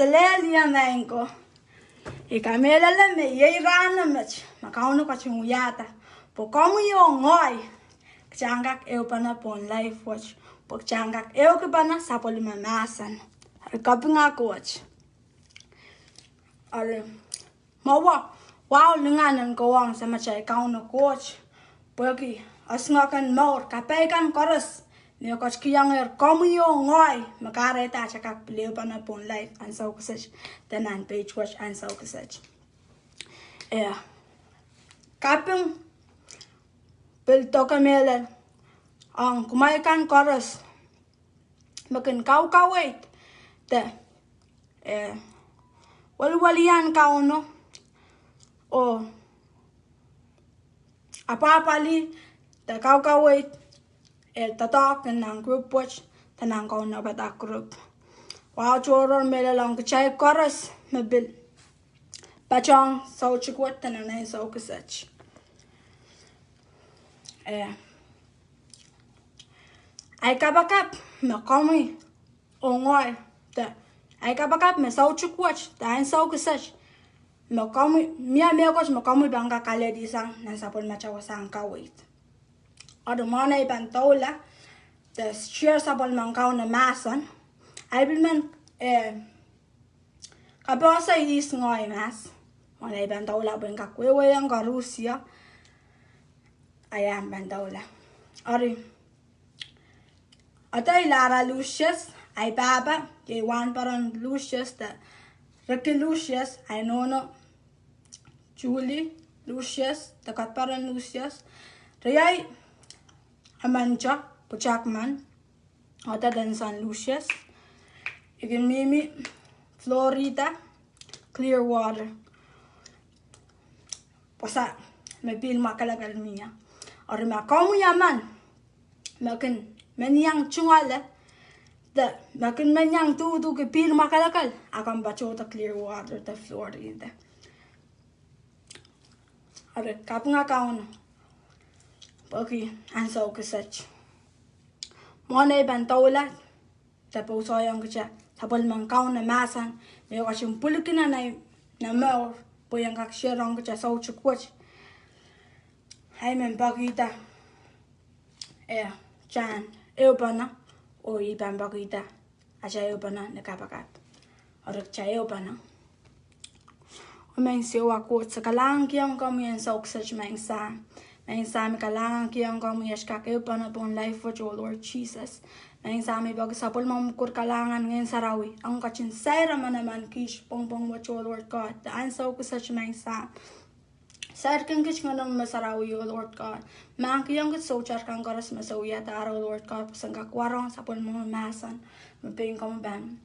Anselenia Mango. Ikamela me ye rana much, Kauno Kachuyata. Pocomu ngoi. Changak Eupana upon life watch. Pokchangak Eukabana Sapolima Masan. A cupping a coach. Or Mawa. Wow, Lungan and go on so much I Kauno coach. Perky, a snock and more, Capecan chorus. Near Kochkianger, come you ngoi, Macare Tachaka, Leopan upon life and so such. Then and page watch and so such. Capping Bill Tocamela on Kumaikan chorus. Makin Kauka wait. The Walian Kauno or a papali the Kauka wait. El tatak and group watch the Nangon of that group. While children made along the child chorus, Mabil Pachong, so chiquet and a so such. I kabakap, Macomi, or why the I kabakap, me so chiquet, the and so such. Macomi, Mia Milkos, Macomi Banga Kaledi sang, and Sapon Macha was anka wait. Or the money bantola, the shares upon Mancana Masson. I will man Cabosa is no mass. When I bantola bring a quay and Garusia, I am bantola. Or a day Lara Lucius, I baba, ye one baron Lucius, the Ricky Lucius, I know no Julie Lucius, the cut baron Lucius, Ray. Amanja, Puchakman, other than San Lucius. You can Mimi, Florida, Clearwater. Pasa, me pil makalagal mia. Or Macomu Yaman, Makin, Menyang Chungale, the Makin Menyang to pil makalagal. I can bachota Clearwater, the Florida. Or the Kapanga Kauno. Okay, and so such. Money bantola, the Posoyang Tabal Mancana Massan, they watch him Pulkin and I Namel, Poyanga Sherong, just so to quitch. I'm in Bagita. Chan, Eupana, or Iban Bagita, a Chayopana, the Capacat, or the Chayopana. Women see what quotes a Kalankian come and so such man sam. Mijn samen kalangan kiyang kami yashkak eupan upon life for your Lord Jesus. Mijn samen bag sapol mamukur kalangan ngayon sarawi. Ang kachin sayra man naman kish pong what your Lord God. Daan sa ko such mijn sam. Sayra kang kish nga nang masarawi o Lord God. Mang kiyang kit so char kang karas masawi at araw Lord God. Pasang kakwarong sapol masan. Maping kamo ban.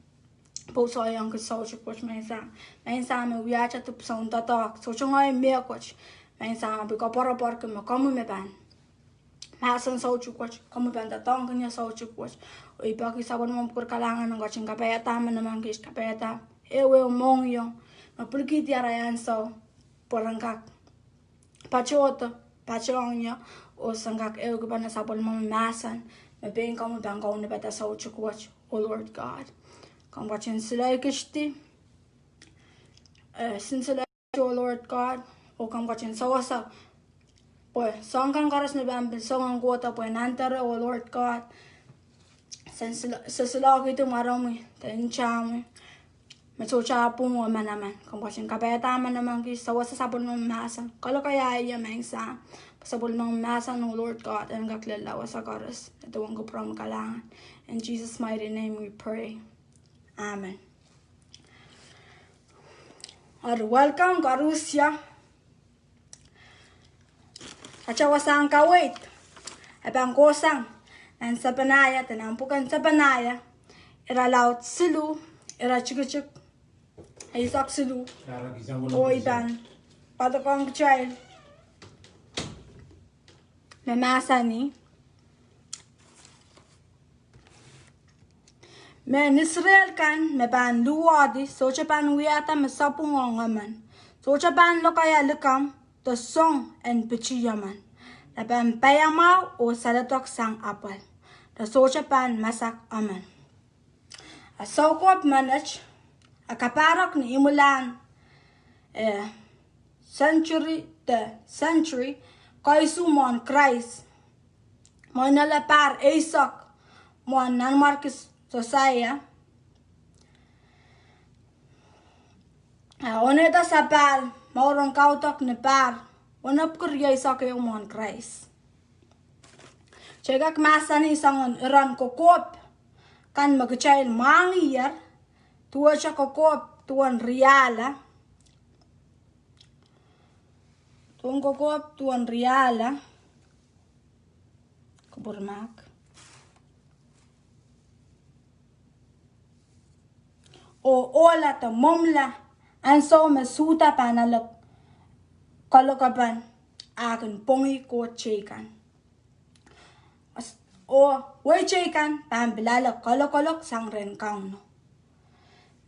Puso yung kit so chukwas mijn sam. Mijn samen wiyacha tupsong tatak. So chungay miyakwach. Mijn samen biko por que me como me ban. Masan so chukwach, como ban da tong kanya so chukwach. Oi baki sabon mo por kalangan ng gaching kapeta man naman kis kapeta. Ewe mong yo. Mapulki tiara yan so porangkak. Pachoto, pachong yo. O sangkak ewe ko ba na sabon mo masan. Mabing como ban ko na beta so chukwach. O Lord God. Kung gachin sila kishti. Sin sila o Lord God. O kam kachin sawasa. Boy, song kang karas na bambil, song ang kuwata po, nantara o Lord God. Sa sila ko ito marami, tayo chami. Matsucha po mo man naman. Kam kachin kapeta man naman kis, sawasa sabon mo masan. Kalo kaya iya may sa sabon mo masan o Lord God. Ang kaklalawa sa karas. Ito ang kupram kalangan. In Jesus' mighty name we pray. Amen. Or welcome, Garusya. Achawasang kawait. Abang kosang. Nan sa panaya. Tanampukan sa panaya. Ira laut silu. Ira chikuchuk. Aisak silu. O iban. Patakong child. Mamasa ni. Men Israel kan me ban luwadi. Socha pan wiyata masapung ongaman. Socha pan lokaya likam. The song and pichiyaman. The ban payama o salatok sang apal. The socha pan masak aman. A sokop manach. akaparok ni imulan century kaisu mon Christ mon la par Isaac mon nan Marcus Josiah oneta sapal maurong kautok ni par onap kurya Isaac yung mon Christ chegak masani sangon iran kokop kan magchail mangiyar tuwa siya kokop tuwan riala tuwan kokop tuwan riala kuburmak o ola ta momla anso masuta panalok kalokapan akin pongi ko chekan o way chekan pambilala kolok sang Rehn Kauno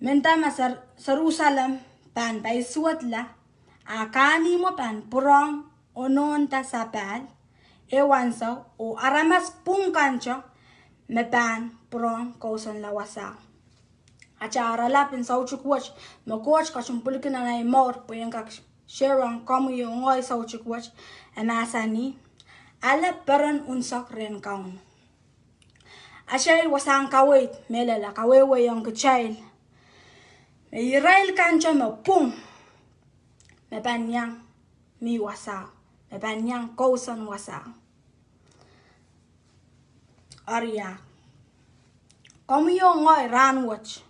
menta masar Jerusalem pan bay suatla akani mo pan purong onon ta sapal ewanso o aramas pungkancho me pan purong koson lawasa acara lapin sau chukwach mo coach ka chumpulkin na mor po yung kak sherang kamu yung ngoy sau chukwach anasani ala Peren Unsek Rehn Kauno Ashay wasang kawit melala kawewe yung kachayl me Israel kancha me pung me banyang mi wasa me banyang kosan wasa Arya kamu yung ngoy ranwach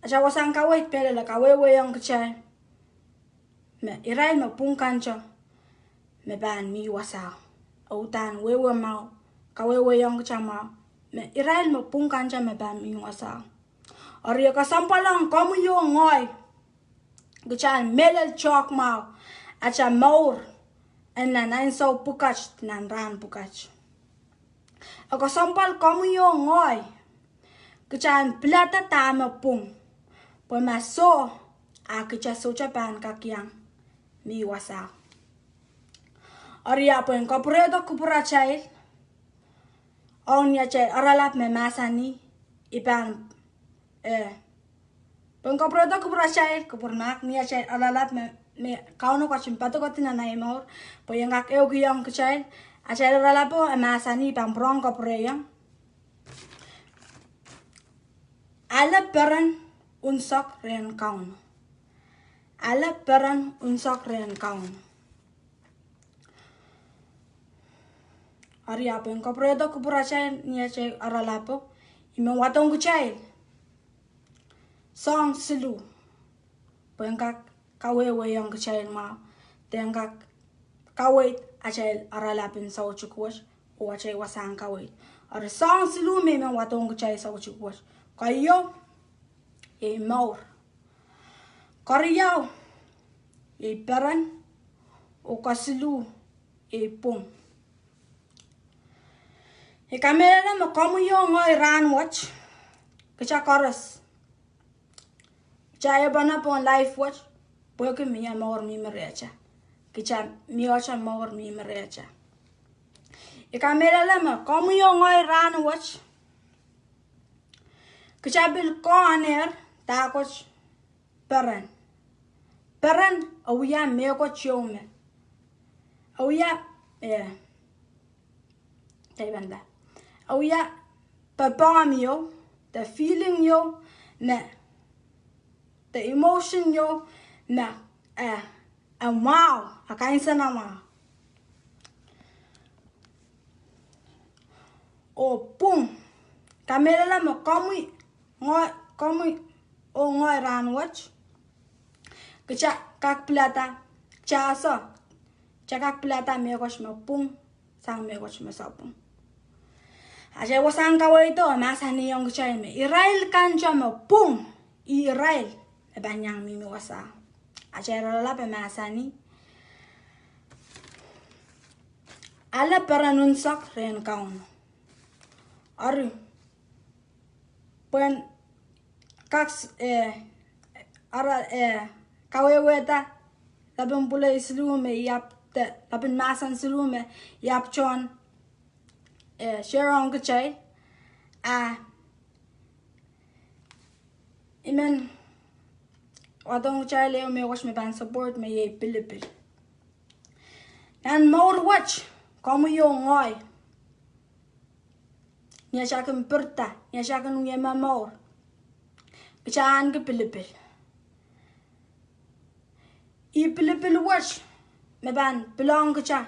Ashay wasang kawit melala kawewe yung kachayl me Israel me pung kancha me ban mi wasa autan wewe mau kawewe yang kachama me Israel me pung kancha me ban mi wasa Arya ka sampalang kamu yung ngoy kachan melal chok mau acha maur enna nain so pukach nan ran pukach ako sampal kamu yung ngoy kachan plata tama pung po maso akicha socha pan kakyang mi wasa Arya po yung kapuredo kupura chay on ya chay aralap me masani ipan po yung kapuredo kupura chay kupurnak niya chay aralap me kauno ka chimpato ko tinanay maur po yung kak eugiyang kachay achay aralap po masani ipan prong kapureyang ala Peren Unsek Rehn Kauno ala Peren Unsek Rehn Kauno Arya po yung kapredo kupura chay niya chay aralapo imang watong kuchay song silu po yung kawewe yung kuchay ma ten kawait achay aralapin sa uchukwash o achay wasang kawait ar song silu may mang watong kuchay sa uchukwash kayo e maur Kariyaw e Peren o kasilu e pung e kamera mo kamu yung ngoy ranwatch kacha koras chaya bana po life watch po ke miya maur mi merecha kacha miya maur mi merecha e kamera mo kamu yung ngoy ranwatch kacha bil koner takoch Peren awya meko chome awya banda awya papam yo the feeling yo na the emotion yo na wow akain sana ma o pum kamera la mo komu o ngoy ranwatch kacha kak plata chaso chakak plata mekosh ma pung sang mekosh ma sapung aja wasang kawai to masani yung chay me Israel kancha ma pung Israel banyang mi wasa aja rala pe masani ala Peren Unsek Rehn Kauno ari pen kaks kaweweta labin pula islume yap te labin masan islume yap chon share on ke chai imen wadong chai leo me wash me ban support me ye pilipil and more watch como yo ngoi nya shakan perta nya shakan ye ma more kecaan ke pilipil I pilipil watch me ban belong kecha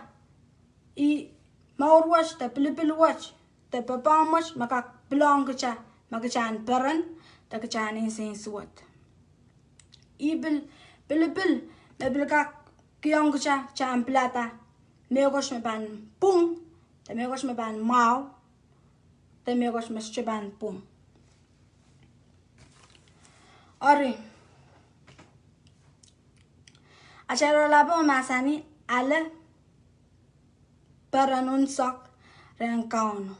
I more watch the pilipil watch the papa watch maka belong kecha makachan Peren the kecaan in sin suat I pilipil me belka kiong kecha chan plata me wash me ban pung the me wash me ban mau the me wash me ban pung Ori Acharo labo masani ale Peren Unsek Rehn Kauno.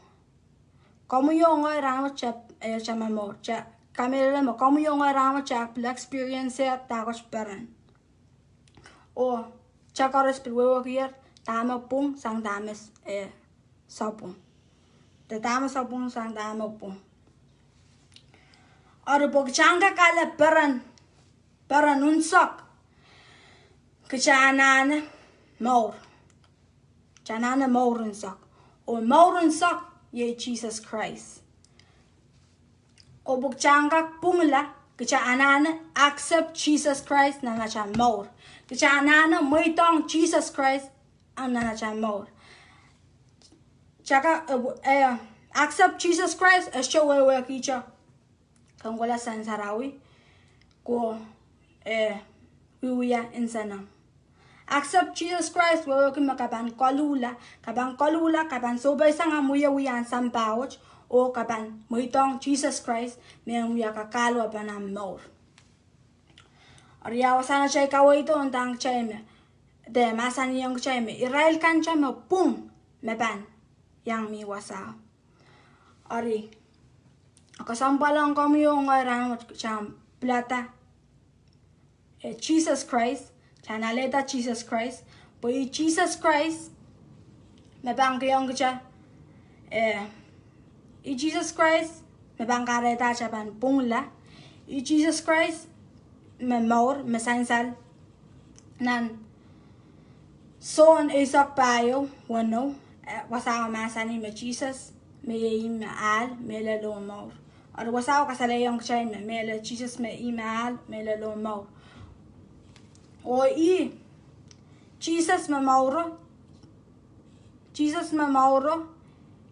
Como yo ngoi ramo chap chamamor cha kamera mo como yo ngoi ramo cha experience tagos Peren. O cha koros pilwewo kier tama pung sang dames sapung. The dama sapung sang dama pung. Ori bog changa kale Peren Unsek Kechanane maur. Chanane maur Unsek. O maur Unsek ye Jesus Christ. O bukchanga pungla kechanane accept Jesus Christ na chan maur. Kechanane moitong Jesus Christ na chan maur. Chaka accept Jesus Christ show we kicha. Kangola san sarawi ko wiya insana. Accept Jesus Christ wewe kima kaban kolula kaban sobay sanga muya wiyan sampawch o kaban muitong Jesus Christ miyang muya kakalo banam maur. Ariyawa sana chay kawaito ontang chay me de masan yung chay me Israel kan chay me pum me ban yang mi wasa. Ari akasampalang kami yung ngayon cham plata Jesus Christ chanaleta Jesus Christ boy Jesus Christ me bang kayong cha Jesus Christ me bang kareta cha ban pungla Jesus Christ me maur me sansal nan son isak payo wano wasaw masani me Jesus me me al me lelo maur or wasaw kasalayong cha me le Jesus me imal me lelo maur O Jesus me mauro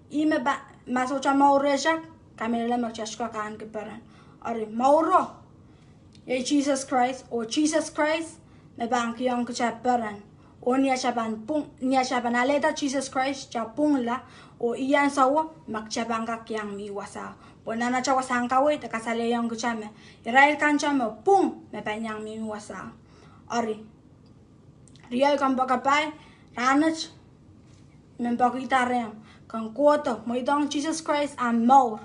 I me ba masocha mauro jak kamela machashka kan ke Peren Ari mauro ye Jesus Christ o Jesus Christ me bang kyong cha Peren o nia chaban aleta Jesus Christ cha pungla o iyan sawo makchabang ka kyang mi wasa Bonana cha wasang kawe ta kasalayong cha me Israel kan cha me pung me panyang mi wasa Ari Rial kan bakapay ranach men bakita rem kan kuoto moitong Jesus Christ am maur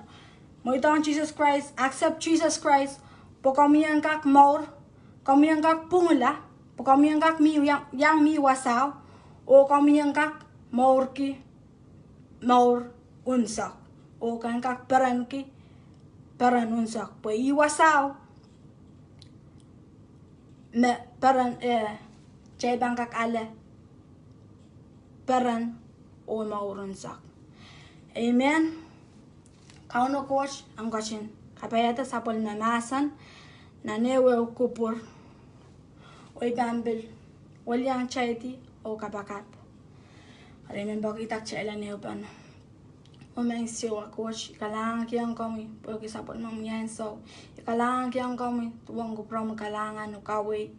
moitong Jesus Christ accept Jesus Christ pokomian kak maur komian kak pungla pokomian kak mi yang mi wasaw o komian kak maur Unsek o kan kak Peren Unsek po I wasaw me Peren chay bangkak ale Peren o maur Unsek. Amen. Kauno coach ang kachin kapayata sapol na masan na newe kupur o ibambil walyang chayti o kapakat. Amen bagitak chayla neupan. O mang siwa coach kalang kiyang kami porque sapol mang yan so kalang kiyang kami tuwang kupram kalangan o kawait.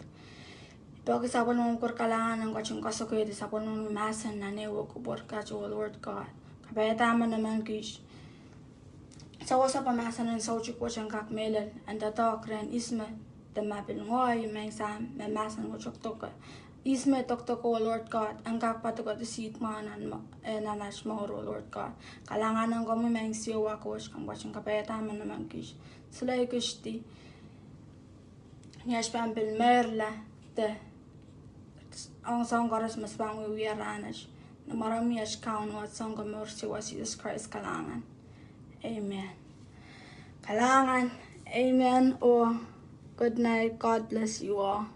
Pag sapon mo kur kalangan ng kachong kasakoy di sapon mo masan na newo ko por kacho Lord God. Kapaya tama naman kish. Sa wasa pamasan ng sauchi ko siyang kakmelal. Ang tatok rin isme. Damapil ngoy may sam may masan mo chok toka. Isme tok ko Lord God. Ang kakpato ko disit manan nanas mo Lord God. Kalangan ng kami may siwa ko siyang kachong kapaya tama naman kish. Sulay kish di. Nyash pampil merla. Ang song koras mas bang wiwiranas na maramias Kauno at sangka mercy was Jesus Christ kalangan. Amen. Kalangan. Amen. Good night. God bless you all.